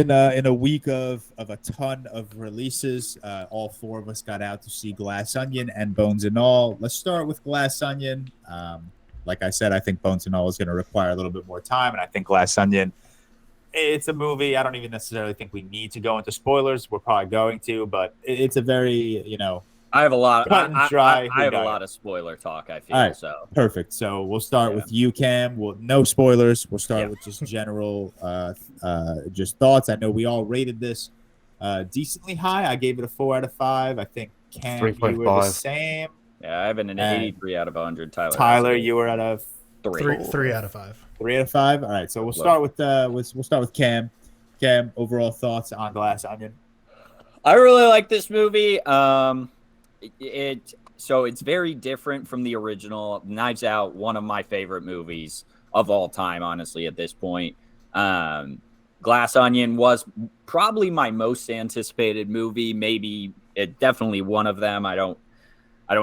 In a week of a ton of releases, all four of us got out to see Glass Onion and Bones and All. Let's start with Glass Onion. Like I said, I think Bones and All is going to require a little bit more time, and I think Glass Onion, it's a movie. I don't even necessarily think we need to go into spoilers. We're probably going to, but it's a very I have a lot. cut and dry. I have a lot of spoiler talk. I feel All right, so. perfect. So we'll start with you, Cam. No spoilers. We'll start with just general, just thoughts. I know we all rated this decently high. I gave it a 4 out of 5. I think Cam, you were the same. Yeah, I have an 83 out of 100. Tyler, you were at a 3 out of 5. 3 out of 5. All right, so we'll start with Cam. Cam, overall thoughts on Glass Onion? I really like this movie. It's very different from the original. Knives Out, one of my favorite movies of all time, honestly, at this point. Glass Onion was probably my most anticipated movie. Definitely one of them. I don't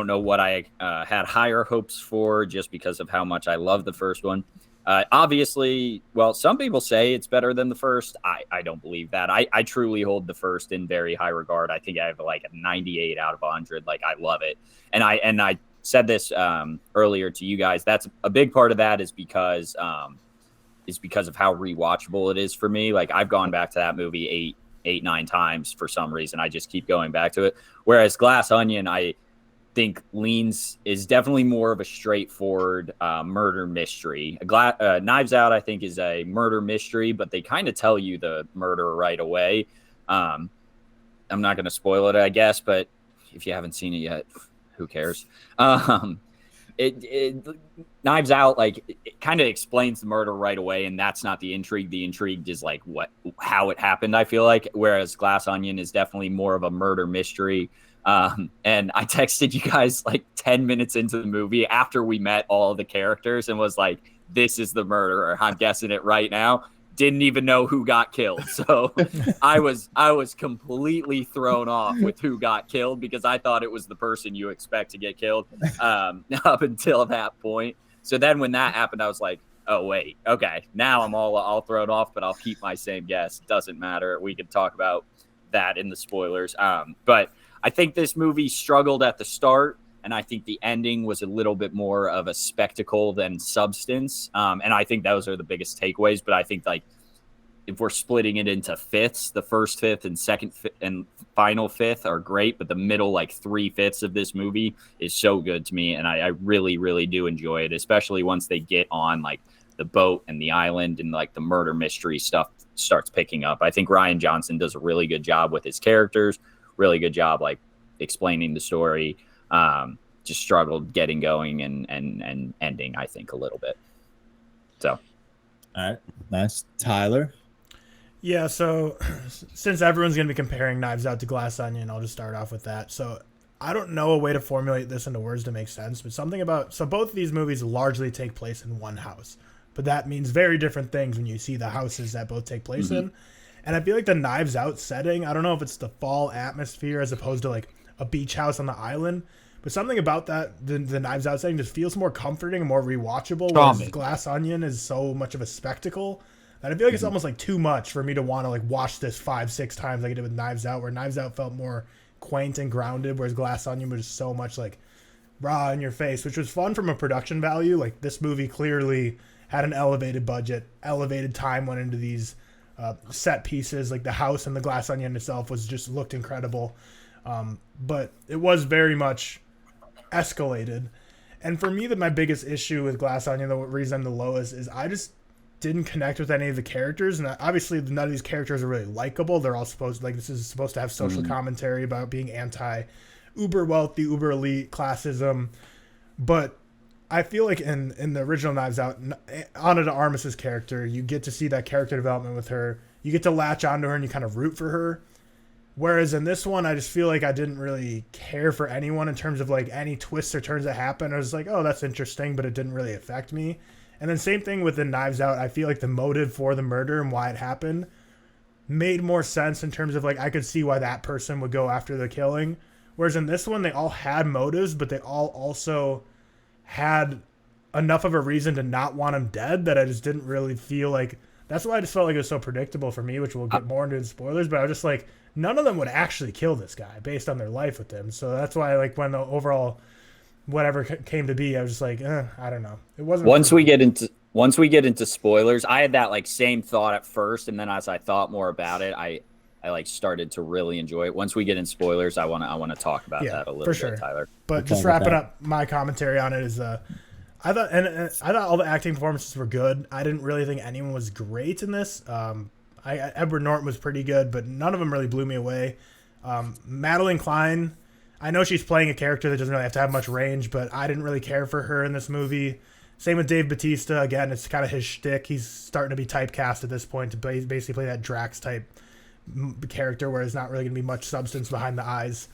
know what I had higher hopes for just because of how much I love the first one. Obviously, well, some people say it's better than the first. I don't believe that. I truly hold the first in very high regard. I think I have like a 98 out of 100. Like, I love it. And I said this earlier to you guys. That's a big part of that is because of how rewatchable it is for me. Like, I've gone back to that movie 9 times for some reason. I just keep going back to it. Whereas Glass Onion, I think is definitely more of a straightforward murder mystery. Knives Out, I think, is a murder mystery, but they kind of tell you the murder right away. I'm not going to spoil it, I guess, but if you haven't seen it yet, who cares? Knives Out, like, it kind of explains the murder right away, and that's not the intrigue. The intrigue is like how it happened, I feel like, whereas Glass Onion is definitely more of a murder mystery. And I texted you guys like 10 minutes into the movie after we met all of the characters and was like, this is the murderer. I'm guessing it right now. Didn't even know who got killed. So I was completely thrown off with who got killed because I thought it was the person you expect to get killed up until that point. So then when that happened, I was like, oh, wait, okay. Now I'm all thrown off, but I'll keep my same guess. Doesn't matter. We could talk about that in the spoilers. But I think this movie struggled at the start, and I think the ending was a little bit more of a spectacle than substance. And I think those are the biggest takeaways. But I think, like, if we're splitting it into fifths, the first fifth and second and final fifth are great, but the middle, like, 3/5 of this movie is so good to me, and I really, really do enjoy it, especially once they get on, like, the boat and the island and, like, the murder mystery stuff starts picking up. I think Rian Johnson does a really good job with his characters. Really good job, like, explaining the story. Just struggled getting going and ending, I think, a little bit. So, all right, nice. Tyler? Yeah, so since everyone's going to be comparing Knives Out to Glass Onion, I'll just start off with that. So I don't know a way to formulate this into words to make sense, but so both of these movies largely take place in one house, but that means very different things when you see the houses that both take place in. And I feel like the Knives Out setting, I don't know if it's the fall atmosphere as opposed to like a beach house on the island, but something about that, the Knives Out setting just feels more comforting and more rewatchable, whereas Glass Onion is so much of a spectacle that I feel like it's almost like too much for me to want to like watch this 5-6 times like I did with Knives Out, where Knives Out felt more quaint and grounded, whereas Glass Onion was just so much like raw in your face, which was fun from a production value. Like, this movie clearly had an elevated budget, elevated time went into these set pieces. Like, the house and the Glass Onion itself looked incredible, but it was very much escalated. And for me, my biggest issue with Glass Onion, the reason I'm the lowest, is I just didn't connect with any of the characters, and obviously none of these characters are really likable. They're all this is supposed to have social commentary about being anti uber wealthy, uber elite classism, but I feel like in the original Knives Out, Ana de Armas's character, you get to see that character development with her. You get to latch onto her and you kind of root for her. Whereas in this one, I just feel like I didn't really care for anyone in terms of like any twists or turns that happened. I was like, oh, that's interesting, but it didn't really affect me. And then same thing with the Knives Out. I feel like the motive for the murder and why it happened made more sense in terms of like I could see why that person would go after the killing. Whereas in this one, they all had motives, but they all also had enough of a reason to not want him dead that I just didn't really feel like That's why I just felt like it was so predictable for me, which we'll get more into in spoilers. But I was just like, none of them would actually kill this guy based on their life with him. So that's why, like, when the overall whatever came to be, I was just like, I don't know. It wasn't. Once we get into spoilers, I had that like same thought at first, and then as I thought more about it, I like started to really enjoy it. Once we get in spoilers, I want to talk about that a little bit, Tyler. But just wrapping up my commentary on it is, I thought all the acting performances were good. I didn't really think anyone was great in this. Edward Norton was pretty good, but none of them really blew me away. Madeline Klein, I know she's playing a character that doesn't really have to have much range, but I didn't really care for her in this movie. Same with Dave Bautista. Again, it's kind of his shtick. He's starting to be typecast at this point to basically play that Drax type character where there's not really going to be much substance behind the eyes.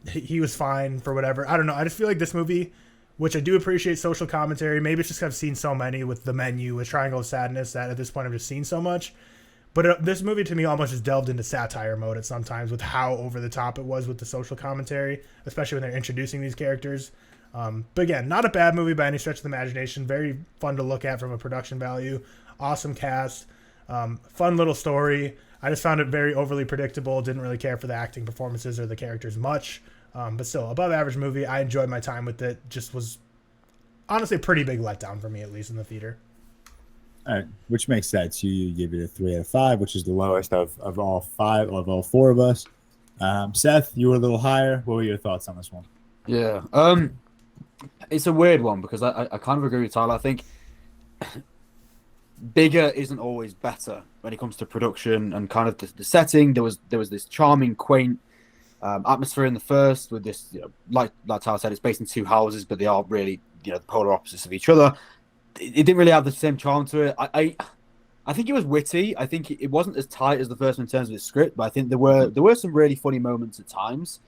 He was fine for whatever. I don't know. I just feel like this movie, which I do appreciate social commentary. Maybe it's just I've seen so many with The Menu, with Triangle of Sadness, that at this point I've just seen so much. But this movie to me almost just delved into satire mode at sometimes with how over the top it was with the social commentary, especially when they're introducing these characters. But again, not a bad movie by any stretch of the imagination. Very fun to look at from a production value. Awesome cast. Fun little story. I just found it very overly predictable. Didn't really care for the acting performances or the characters much. But still, above average movie. I enjoyed my time with it. Just was honestly a pretty big letdown for me, at least in the theater. All right, which makes sense. You give it a 3 out of 5, which is the lowest of all four of us. Seth, you were a little higher. What were your thoughts on this one? Yeah, it's a weird one because I kind of agree with Tyler. I think bigger isn't always better when it comes to production and kind of the setting. There was this charming, quaint atmosphere in the first with this, like Tyler said, it's based in two houses, but they are really the polar opposites of each other. It didn't really have the same charm to it. I think it was witty. I think it wasn't as tight as the first one in terms of the script, but I think there were some really funny moments at times.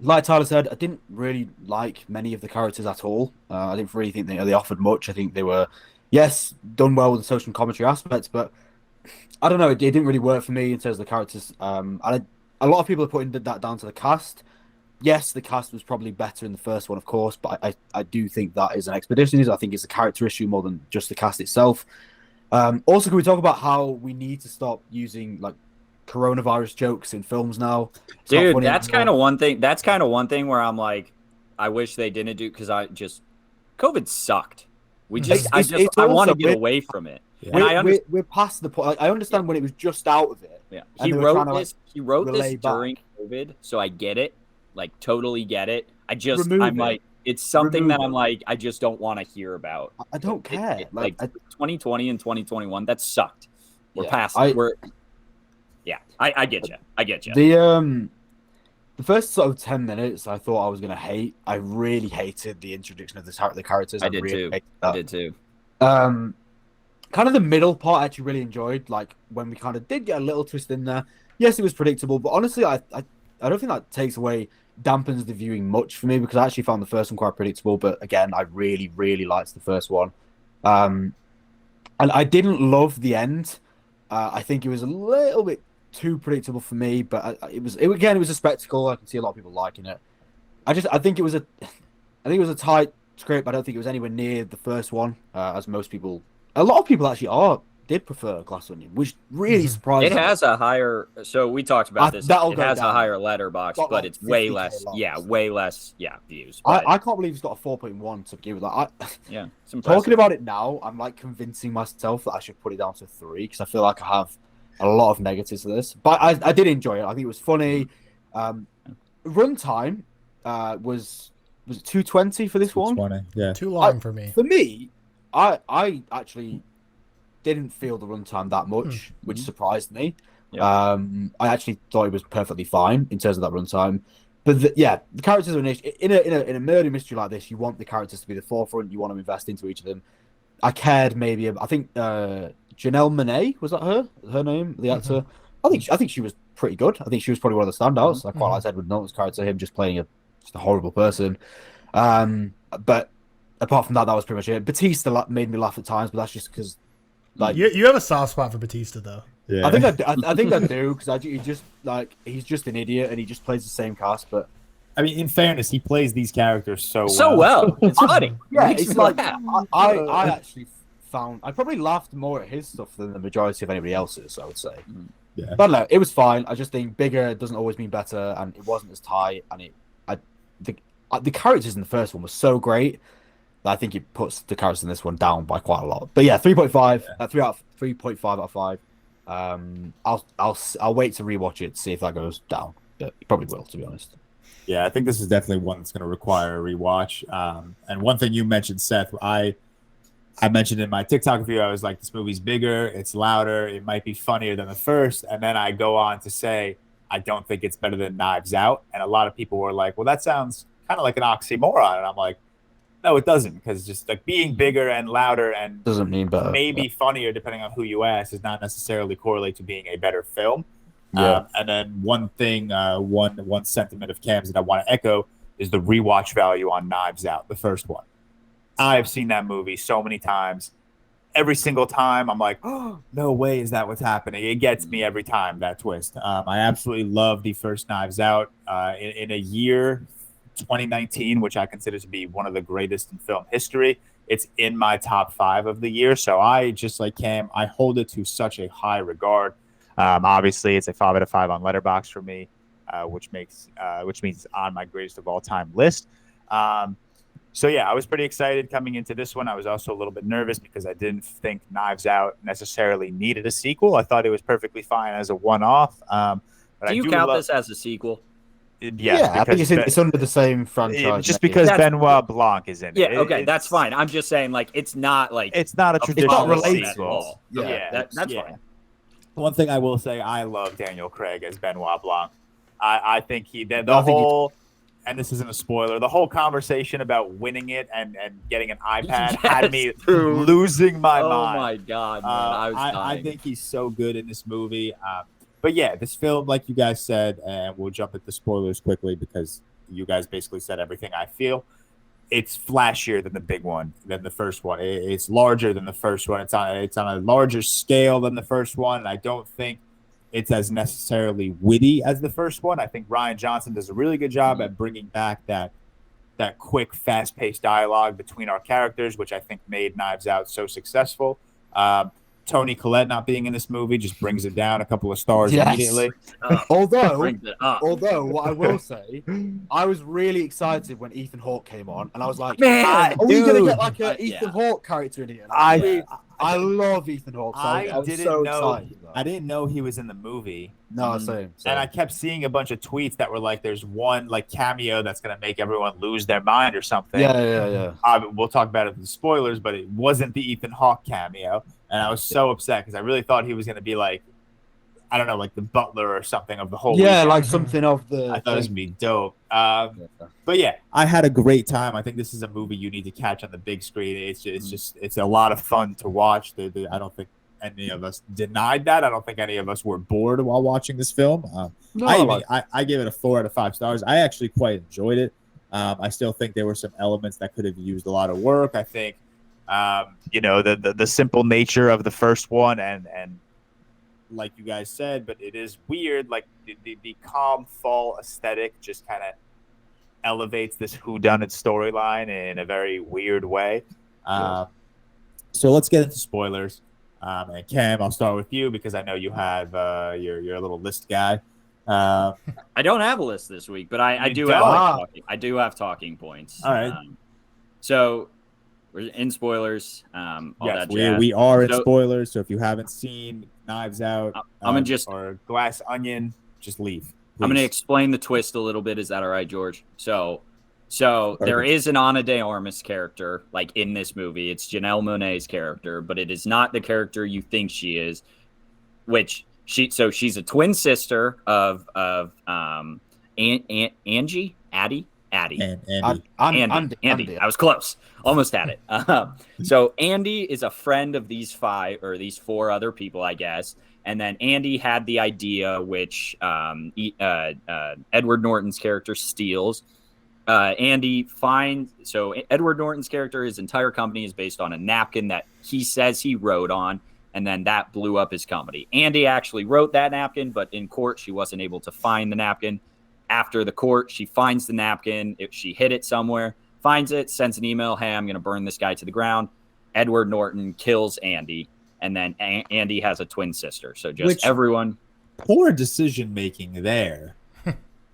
Like Tyler said, I didn't really like many of the characters at all. I didn't really think they offered much. I think they were, yes, done well with the social commentary aspects, but I don't know. It didn't really work for me in terms of the characters. And a lot of people are putting that down to the cast. Yes, the cast was probably better in the first one, of course, but I do think that is an expedition. I think it's a character issue more than just the cast itself. Also, can we talk about how we need to stop using like coronavirus jokes in films now? Dude, that's kind of one thing. That's kind of one thing where I'm like, I wish they didn't do, because COVID sucked. I want to get away from it. Yeah. We're past the point. I understand when it was just out of it. Yeah, he wrote this during COVID, so I get it. Like, totally get it. It's something that I'm like, I just don't want to hear about. I don't care. Like 2020 and 2021, that sucked. We're past it. I get you. I get you. The first sort of 10 minutes, I thought I was going to hate. I really hated the introduction of the characters. I did too. Kind of the middle part I actually really enjoyed, like when we kind of did get a little twist in there. Yes, it was predictable, but honestly, I don't think that dampens the viewing much for me, because I actually found the first one quite predictable. But again, I really, really liked the first one. And I didn't love the end. I think it was a little bit too predictable for me, but it was a spectacle. I can see a lot of people liking it. I think it was a tight script. I don't think it was anywhere near the first one, as a lot of people actually did prefer Glass Onion, which really surprised me. It has a higher, so we talked about this. It has a higher letterbox, but it's way less. Way less. Views. I can't believe it's got a 4.1 to begin with. Talking about it now, I'm like convincing myself that I should put it down to 3, because I feel like I have a lot of negatives to this. But I did enjoy it. I think it was funny. Runtime was it 220 for this one? 220, yeah. Too long for me. For me, I actually didn't feel the runtime that much, which surprised me. Yeah. I actually thought it was perfectly fine in terms of that runtime. But the characters are an issue. In a murder mystery like this, you want the characters to be the forefront. You want to invest into each of them. I cared maybe. I think Janelle Monáe, was that her name, the actor? I think she was pretty good. I think she was probably one of the standouts. I quite liked Edward Norton's character, him just playing just a horrible person. But apart from that was pretty much it. Batista made me laugh at times, but that's just because. Like, you have a soft spot for Batista, though. Yeah. I think I do, because he's just an idiot and he just plays the same cast. But I mean, in fairness, he plays these characters so well. It's funny. Yeah, it's like I actually I probably laughed more at his stuff than the majority of anybody else's, I would say. Yeah. But no, it was fine. I just think bigger doesn't always mean better, and it wasn't as tight. And the characters in the first one were so great that I think it puts the characters in this one down by quite a lot. But yeah, 3.5, 3.5 out of 5. I'll wait to rewatch it to see if that goes down. But it probably will, to be honest. Yeah, I think this is definitely one that's going to require a rewatch. And one thing you mentioned, Seth, I mentioned in my TikTok video, I was like, this movie's bigger, it's louder, it might be funnier than the first. And then I go on to say, I don't think it's better than Knives Out. And a lot of people were like, well, that sounds kind of like an oxymoron. And I'm like, no, it doesn't, because just like being bigger and louder and Doesn't mean better. maybe funnier, depending on who you ask, does not necessarily correlate to being a better film. Yeah. And then one thing, one sentiment of Cam's that I want to echo is the rewatch value on Knives Out, the first one. I have seen that movie so many times. Every single time, I'm like, oh, no way is that what's happening. It gets me every time, that twist. I absolutely love the first Knives Out. In a year, 2019, which I consider to be one of the greatest in film history, it's in my top 5 of the year. So I, just like Cam, I hold it to such a high regard. Obviously, it's a 5 out of 5 on Letterboxd for me, which means it's on my greatest of all time list. So yeah, I was pretty excited coming into this one. I was also a little bit nervous because I didn't think Knives Out necessarily needed a sequel. I thought it was perfectly fine as a one-off. Do you count this as a sequel? Yes, I think it's under the same franchise. Just because Benoit Blanc is in it. Yeah, okay, that's fine. I'm just saying, like, it's not like it's not a traditional related at all. Yeah, that's fine. One thing I will say, I love Daniel Craig as Benoit Blanc. I think the whole, and this isn't a spoiler, the whole conversation about winning it and getting an iPad had me losing my mind. Oh my god, man. I think he's so good in this movie. But yeah, this film, like you guys said, and we'll jump into spoilers quickly because you guys basically said everything I feel. It's flashier than the big one, than the first one. It's larger than the first one. It's on a larger scale than the first one. And I don't think it's as necessarily witty as the first one. I think Rian Johnson does a really good job at bringing back that quick, fast-paced dialogue between our characters, which I think made Knives Out so successful. Toni Collette not being in this movie just brings it down a couple of stars immediately. Although what I will say, I was really excited when Ethan Hawke came on, and I was like, man, are we going to get like an Ethan Hawke character in here? I love Ethan Hawke. So I was so excited. I didn't know he was in the movie. No, same. And I kept seeing a bunch of tweets that were like, there's one like cameo that's going to make everyone lose their mind or something. Yeah. We'll talk about it in the spoilers, but it wasn't the Ethan Hawke cameo. And I was so upset because I really thought he was going to be like, I don't know, like the butler or something of the whole weekend. Like something of the... I thought it was going to be dope. But yeah, I had a great time. I think this is a movie you need to catch on the big screen. It's a lot of fun to watch. I don't think any of us denied that. I don't think any of us were bored while watching this film. I gave it a 4 out of 5 stars. I actually quite enjoyed it. I still think there were some elements that could have used a lot of work. I think, the simple nature of the first one and like you guys said, but it is weird. Like the calm fall aesthetic just kind of elevates this whodunit storyline in a very weird way. So let's get into spoilers. And Cam, I'll start with you because I know you have you're a little list guy. I don't have a list this week, but I do have talking points. All right. So we're in spoilers. Yes, we are in spoilers. So if you haven't seen Knives Out, or Glass Onion, just leave. Please. I'm gonna explain the twist a little bit. Is that all right, George? So there is an Ana de Armas character like in this movie. It's Janelle Monáe's character, but it is not the character you think she is. She's a twin sister of Andy. Andy. I was close. Almost had it. So Andy is a friend of these 4 other people, I guess. And then Andy had the idea, which Edward Norton's character steals. So Edward Norton's character, his entire company is based on a napkin that he says he wrote on. And then that blew up his company. Andy actually wrote that napkin, but in court, she wasn't able to find the napkin. After the court, she finds the napkin. She hid it somewhere, finds it, sends an email, hey, I'm going to burn this guy to the ground. Edward Norton kills Andy, and then Andy has a twin sister. So just Which- everyone. Poor decision making there.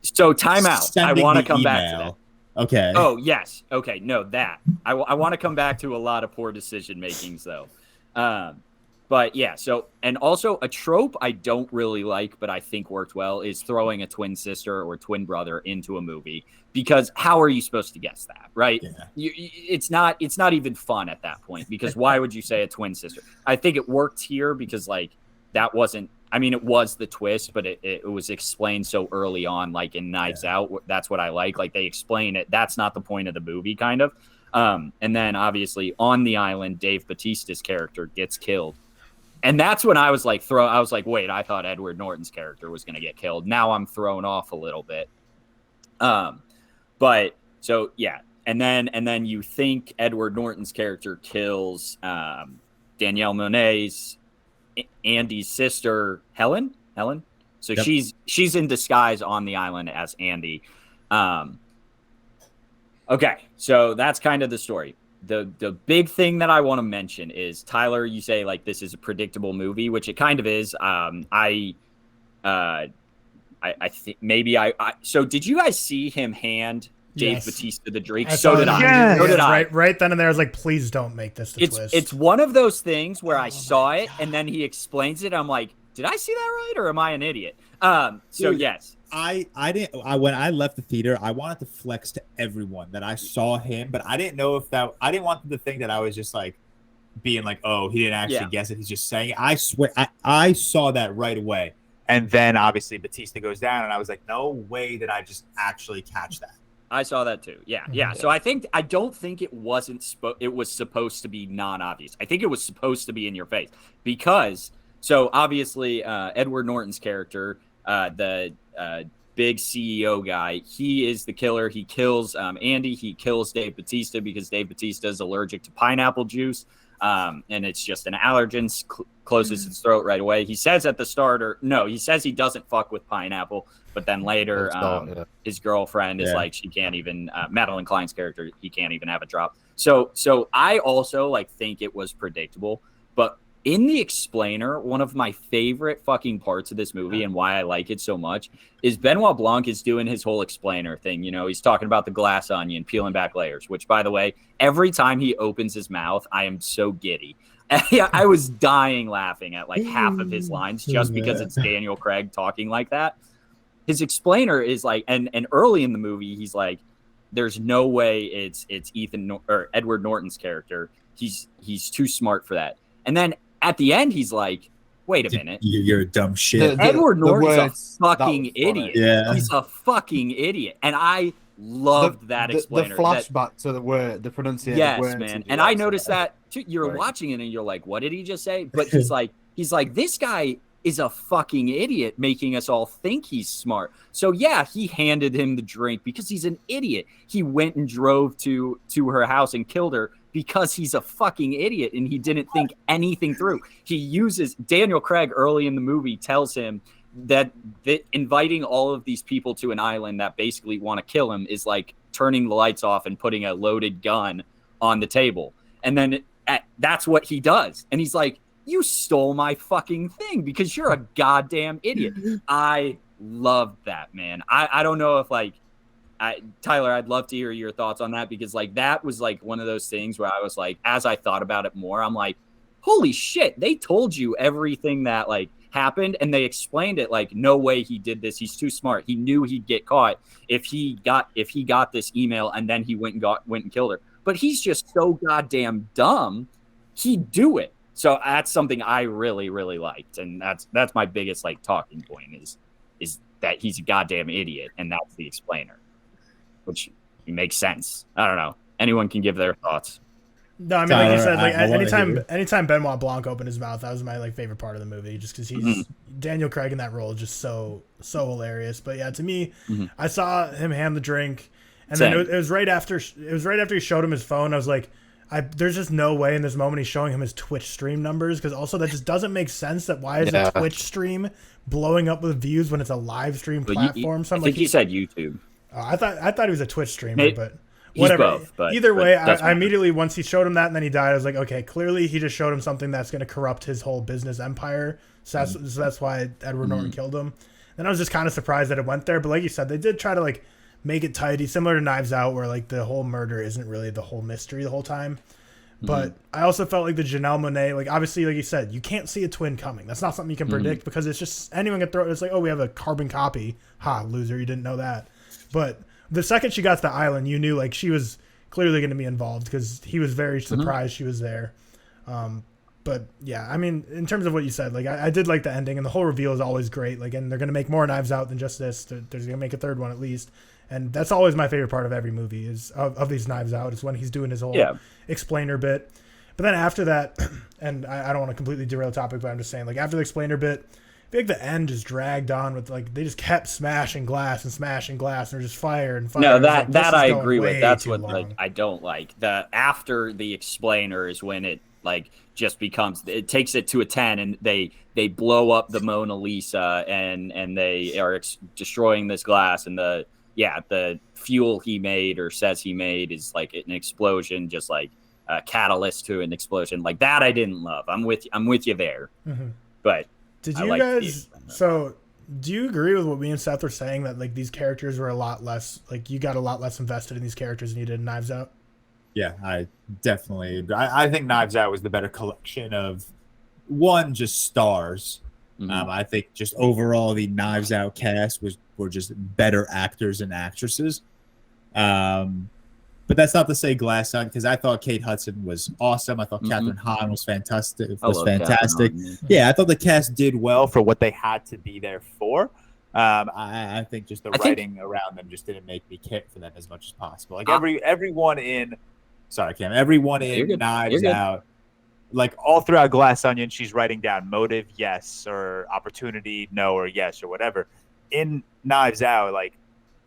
So timeout. I want to come back to that. Okay. Oh, yes. Okay, no, that. I want to come back to a lot of poor decision makings, though. But yeah, so, and also a trope I don't really like, but I think worked well, is throwing a twin sister or twin brother into a movie, because how are you supposed to guess that, right? Yeah. It's not even fun at that point, because why would you say a twin sister? I think it worked here because, like, that wasn't, I mean, it was the twist, but it was explained so early on, like in Knives Out. That's what I like. Like, they explain it. That's not the point of the movie, kind of. And then, obviously, on the island, Dave Bautista's character gets killed. And that's when I was like, wait, I thought Edward Norton's character was going to get killed. Now I'm thrown off a little bit. But so, yeah. And then you think Edward Norton's character kills Danielle Monet's Andy's sister, Helen. So Yep. she's in disguise on the island as Andy. Okay. So that's kind of the story. The big thing that I want to mention is, Tyler, you say like this is a predictable movie, which it kind of is. I think maybe so did you guys see him hand Dave Yes. Bautista the drink? I So saw did that. I. Yes. So did I. Right then and there, I was like, please don't make this the twist. It's one of those things where I saw it and then he explains it. I'm like, did I see that right, or am I an idiot? So Dude, yes. I didn't. When I left the theater, I wanted to flex to everyone that I saw him, but I didn't know if that. I didn't want them to think that I was just like being like, oh, he didn't actually guess it. He's just saying it. I swear, I saw that right away. And then obviously Batista goes down, and I was like, no way did I just actually catch that. I saw that too. Yeah. So I don't think it wasn't it was supposed to be non-obvious. I think it was supposed to be in your face, because so obviously Edward Norton's character, the big CEO guy, he is the killer. He kills Andy. He kills Dave Bautista because Dave Bautista is allergic to pineapple juice, and it's just an allergen. Closes his throat right away. He says at the start, he says he doesn't fuck with pineapple, but then later his girlfriend is like, she can't even, Madeline Klein's character, he can't even have a drop. So I also like think it was predictable, but in the explainer, one of my favorite fucking parts of this movie and why I like it so much is Benoit Blanc is doing his whole explainer thing. You know, he's talking about the glass onion, peeling back layers, which, by the way, every time he opens his mouth, I am so giddy. I was dying laughing at like half of his lines just because it's Daniel Craig talking like that. His explainer is like, and early in the movie, he's like, there's no way it's Edward Norton's character. He's too smart for that. And then at the end, he's like, wait a minute. You're a dumb shit. Edward Norton's a fucking idiot. Yeah. He's a fucking idiot. And I loved that explainer. The flashback to the word, the pronunciation. Yes, man. And I noticed that too. You're watching it and you're like, what did he just say? But he's like, this guy is a fucking idiot, making us all think he's smart. So yeah, he handed him the drink because he's an idiot. He went and drove to her house and killed her because he's a fucking idiot and he didn't think anything through. He uses Daniel Craig early in the movie, tells him that inviting all of these people to an island that basically want to kill him is like turning the lights off and putting a loaded gun on the table. And then that's what he does. And he's like, you stole my fucking thing because you're a goddamn idiot. I loved that, man. I don't know if Tyler, I'd love to hear your thoughts on that, because like that was like one of those things where I was like, as I thought about it more, I'm like, holy shit, they told you everything that like happened and they explained it. Like, no way he did this. He's too smart. He knew he'd get caught if he got this email and then he went and killed her. But he's just so goddamn dumb. He'd do it. So that's something I really, really liked. And that's my biggest like talking point is that he's a goddamn idiot. And that's the explainer, which makes sense. I don't know. Anyone can give their thoughts. No, I mean, like you said, like anytime Benoit Blanc opened his mouth, that was my like favorite part of the movie, just because he's Daniel Craig in that role is just so hilarious. But yeah, to me, I saw him hand the drink, and then it was right after he showed him his phone. I was like, there's just no way in this moment he's showing him his Twitch stream numbers, because also that just doesn't make sense. That why is a Twitch stream blowing up with views when it's a live stream platform? I think he said YouTube. I thought he was a Twitch streamer, but whatever. both, but either way, doesn't I matter. immediately, once he showed him that and then he died, I was like, okay, clearly he just showed him something that's going to corrupt his whole business empire. So that's why Edward Norton killed him. And I was just kind of surprised that it went there. But like you said, they did try to like make it tidy, similar to Knives Out, where like the whole murder isn't really the whole mystery the whole time. But I also felt like the Janelle Monáe, like obviously, like you said, you can't see a twin coming. That's not something you can predict because it's just anyone can throw. It's like, oh, we have a carbon copy. Ha, loser, you didn't know that. But the second she got to the island, you knew like she was clearly going to be involved because he was very surprised she was there. But yeah, I mean, in terms of what you said, like I did like the ending, and the whole reveal is always great. Like, and they're going to make more Knives Out than just this. There's going to make a third one at least. And that's always my favorite part of every movie is of these Knives Out is when he's doing his whole explainer bit. But then after that, and I don't want to completely derail the topic, but I'm just saying, like after the explainer bit, I feel like the end just dragged on with like they just kept smashing glass, and there's just fire and fire. No, Like, that I agree with. way That's too what long. like I don't like. The after the explainer is when it like just becomes it takes it to a 10 and they blow up the Mona Lisa and they are destroying this glass and the fuel he made or says he made is like an explosion, just like a catalyst to an explosion. Like that I didn't love. I'm with you there. But did I you like guys so do you agree with what me and Seth were saying that like these characters were a lot less, like you got a lot less invested in these characters than you did in Knives Out? Yeah, I definitely. I think Knives Out was the better collection of just stars. I think just overall the Knives Out cast were just better actors and actresses. But that's not to say Glass Onion, because I thought Kate Hudson was awesome. I thought Catherine Hahn was fantastic. Yeah, I thought the cast did well for what they had to be there for. I think just the writing around them just didn't make me care for them as much as possible. Like everyone in Knives Out, like all throughout Glass Onion, she's writing down motive, yes, or opportunity, no, or yes, or whatever. In Knives Out, like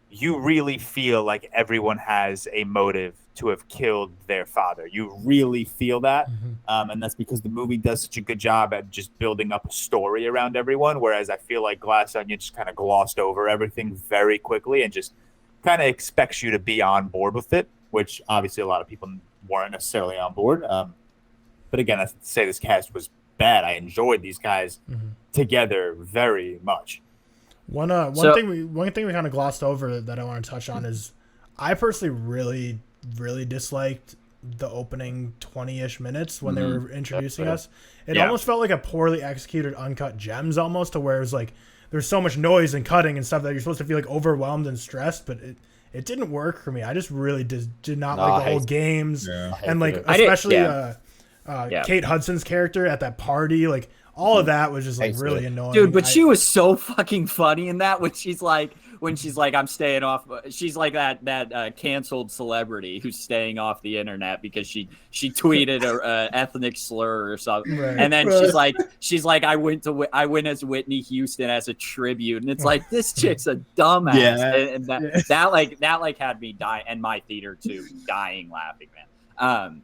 you really feel like everyone has a motive to have killed their father. You really feel that. And that's because the movie does such a good job at just building up a story around everyone. Whereas I feel like Glass Onion just kind of glossed over everything very quickly and just kind of expects you to be on board with it, which obviously a lot of people weren't necessarily on board. But again, I say this cast was bad. I enjoyed these guys together very much. One thing we kind of glossed over that I want to touch on is I personally really disliked the opening 20-ish minutes when they were introducing us. It almost felt like a poorly executed Uncut Gems almost, to where it was like there's so much noise and cutting and stuff that you're supposed to feel like overwhelmed and stressed, but it didn't work for me. I just really did not like the whole games and like especially Kate Hudson's character at that party, like all of that was just like really annoying. Dude, but she was so fucking funny in that when she's like I'm staying off. She's like that canceled celebrity who's staying off the internet because she tweeted a ethnic slur or something, and then she's like I went as Whitney Houston as a tribute, and it's like this chick's a dumbass, and that had me die, and my theater too, dying laughing, man.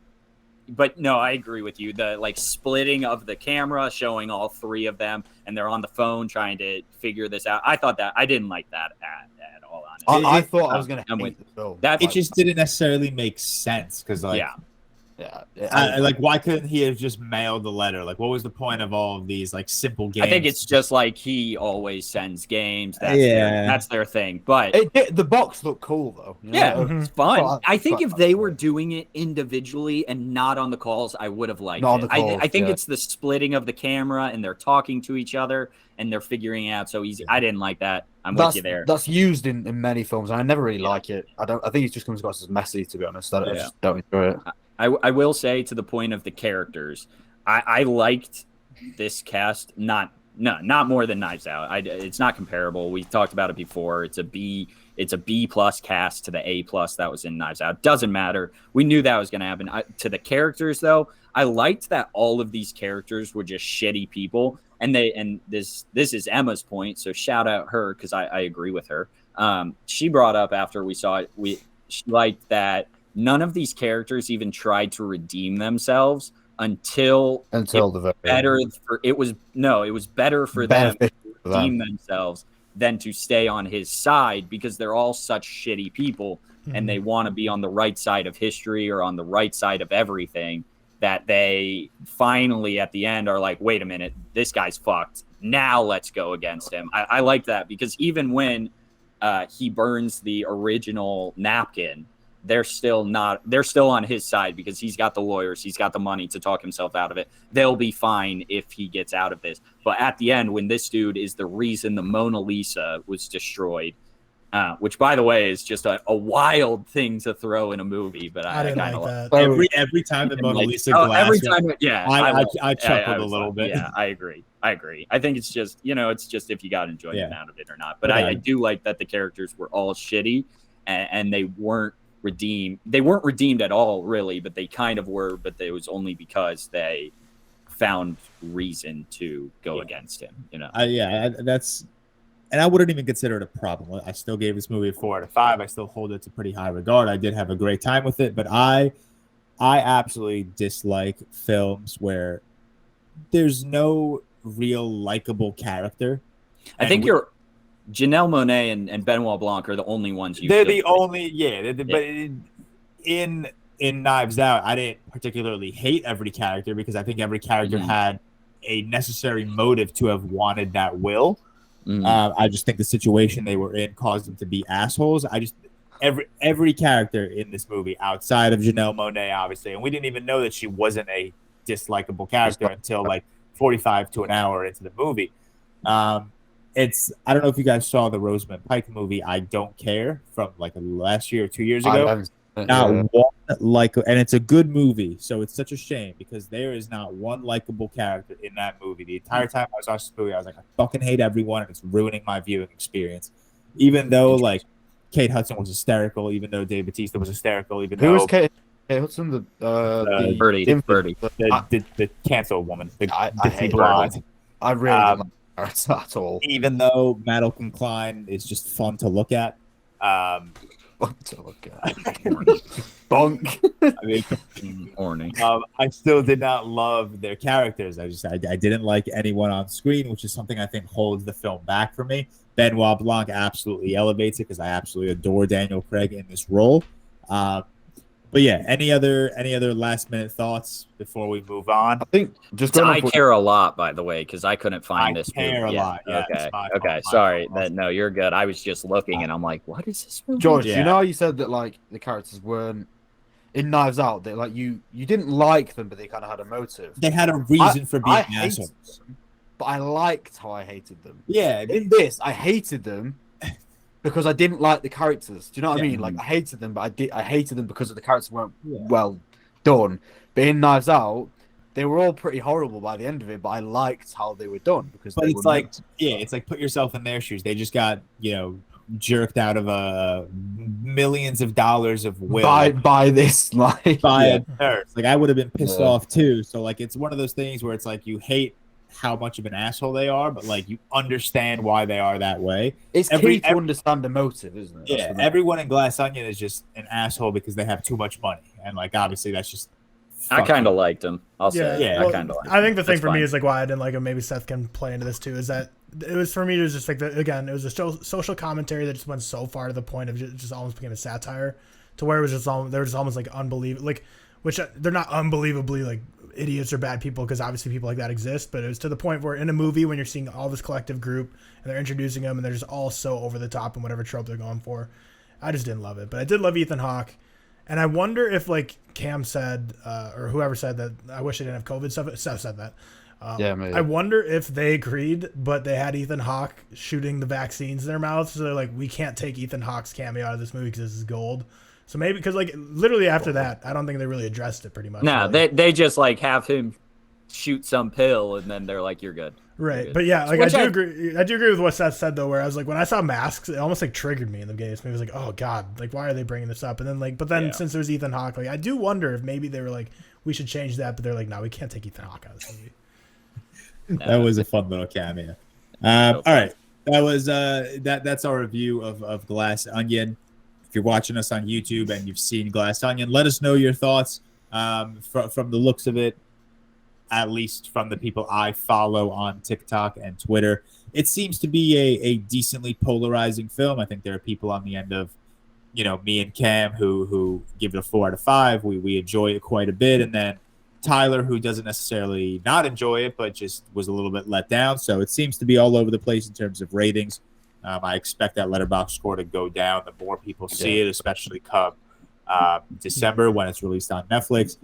But no, I agree with you. The like splitting of the camera, showing all three of them, and they're on the phone trying to figure this out. I thought that I didn't like that at all. Honestly, I thought I was going to hate the film. It just didn't necessarily make sense because like why couldn't he have just mailed the letter? Like what was the point of all of these like simple games? I think it's just like he always sends games. That's their thing. But the box looked cool though. It's fun. I think if they were doing it individually and not on the calls, I would have liked it. I think it's the splitting of the camera and they're talking to each other and they're figuring it out so easy. I didn't like that. With you there. That's used in many films, and I never really like it. I think it just comes across as messy, to be honest. I just don't enjoy it. I will say, to the point of the characters, I liked this cast not more than Knives Out. It's not comparable. We talked about it before. It's a B plus cast to the A plus that was in Knives Out. Doesn't matter. We knew that was going to happen. To the characters, though, I liked that all of these characters were just shitty people. And this is Emma's point, so shout out her because I agree with her. She brought up after we saw it, she liked that none of these characters even tried to redeem themselves until it was better for them to redeem themselves than to stay on his side, because they're all such shitty people and they want to be on the right side of history or on the right side of everything, that they finally at the end are like, wait a minute, this guy's fucked. Now let's go against him. I like that, because even when he burns the original napkin, they're still on his side, because he's got the lawyers, he's got the money to talk himself out of it. They'll be fine if he gets out of this. But at the end, when this dude is the reason the Mona Lisa was destroyed, which, by the way, is just a wild thing to throw in a movie, but I didn't kind of like like that. Every time the Mona Lisa glass, every time, yeah, I chuckled a little bit. Yeah, I agree. I think it's just, it's just if you got enjoyment out of it or not. But Yeah. I do like that the characters were all shitty, and they weren't redeemed. They weren't redeemed at all, really, but they kind of were. But it was only because they found reason to go against him. That's. And I wouldn't even consider it a problem. I still gave this movie a 4 out of 5. I still hold it to pretty high regard. I did have a great time with it, but I absolutely dislike films where there's no real likable character. I think Janelle Monáe and Benoit Blanc are the only ones you. They're the only, but in Knives Out, I didn't particularly hate every character, because I think every character had a necessary motive to have wanted that will. I just think the situation they were in caused them to be assholes. Every character in this movie, outside of Janelle Monáe, obviously, and we didn't even know that she wasn't a dislikable character until like 45 to an hour into the movie. I don't know if you guys saw the Rosamund Pike movie, I Don't Care, from like last year or 2 years ago. Not one and it's a good movie, so it's such a shame, because there is not one likable character in that movie. The entire time I was watching this movie, I was like, I fucking hate everyone, and it's ruining my viewing experience. Even though like Kate Hudson was hysterical, even though Dave Bautista was hysterical, even though was Kate Hudson? The Birdie, the cancel woman, I hate blonde. I really don't like her at all. Even though Madeline Klein is just fun to look at. Bonk. I mean, I still did not love their characters. I didn't like anyone on screen, which is something I think holds the film back for me. Benoit Blanc absolutely elevates it, because I absolutely adore Daniel Craig in this role. But yeah, any other last minute thoughts before we move on? I think just I care a lot, by the way, because I couldn't find this movie. I care a lot. Yeah, okay. Sorry. No, you're good. I was just looking, and I'm like, what is this movie? George, you know how you said that like the characters weren't in Knives Out, that like you didn't like them, but they kind of had a motive. They had a reason for being assholes. Them, but I liked how I hated them. Yeah. In this, I hated them because I didn't like the characters. Do you know what I mean? Like, I hated them, but I hated them because the characters weren't well done. But in Knives Out, they were all pretty horrible by the end of it, but I liked how they were done, because but it's like it's like, put yourself in their shoes. They just got jerked out of millions of dollars of will by this like by a nurse. Like, I would have been pissed off too. So like, it's one of those things where it's like, you hate how much of an asshole they are, but like, you understand why they are that way. It's key to understand the motive, isn't it? Yeah, everyone in Glass Onion is just an asshole because they have too much money, and like, obviously that's just. I kind of liked him. I'll say. Yeah, I kind of liked him. I think the thing for me is like why I didn't like him. Maybe Seth can play into this too. Is that it was for me? It was just like it was a social commentary that just went so far to the point of just almost became a satire, to where it was just they're just almost like unbelievable, like, which they're not unbelievably like idiots or bad people, because obviously people like that exist, but it was to the point where in a movie when you're seeing all this collective group and they're introducing them and they're just all so over the top and whatever trope they're going for, I just didn't love it. But I did love Ethan Hawke, and I wonder if like Cam said or whoever said that I wish I didn't have COVID stuff. Seth said that. Maybe. I wonder if they agreed, but they had Ethan Hawke shooting the vaccines in their mouths, so they're like, we can't take Ethan Hawke's cameo out of this movie because this is gold. So maybe because like literally after that, I don't think they really addressed it pretty much. No, really. they just like have him shoot some pill, and then they're like, "You're good." Right, You're good. but yeah, like I do agree with what Seth said though. Where I was like, when I saw masks, it almost like triggered me in the games. Maybe I was like, oh god, like why are they bringing this up? And then like, but then since there's Ethan Hawke, like I do wonder if maybe they were like, we should change that, but they're like, no, we can't take Ethan Hawke out of this movie. That was a fun little cameo. All right, that was that's our review of Glass Onion. If you're watching us on YouTube and you've seen Glass Onion, let us know your thoughts. From the looks of it, at least from the people I follow on TikTok and Twitter, it seems to be a decently polarizing film. I think there are people on the end of, me and Cam who give it a 4 out of 5. We enjoy it quite a bit, and then Tyler, who doesn't necessarily not enjoy it, but just was a little bit let down. So it seems to be all over the place in terms of ratings. I expect that Letterboxd score to go down the more people see it, especially come December when it's released on Netflix.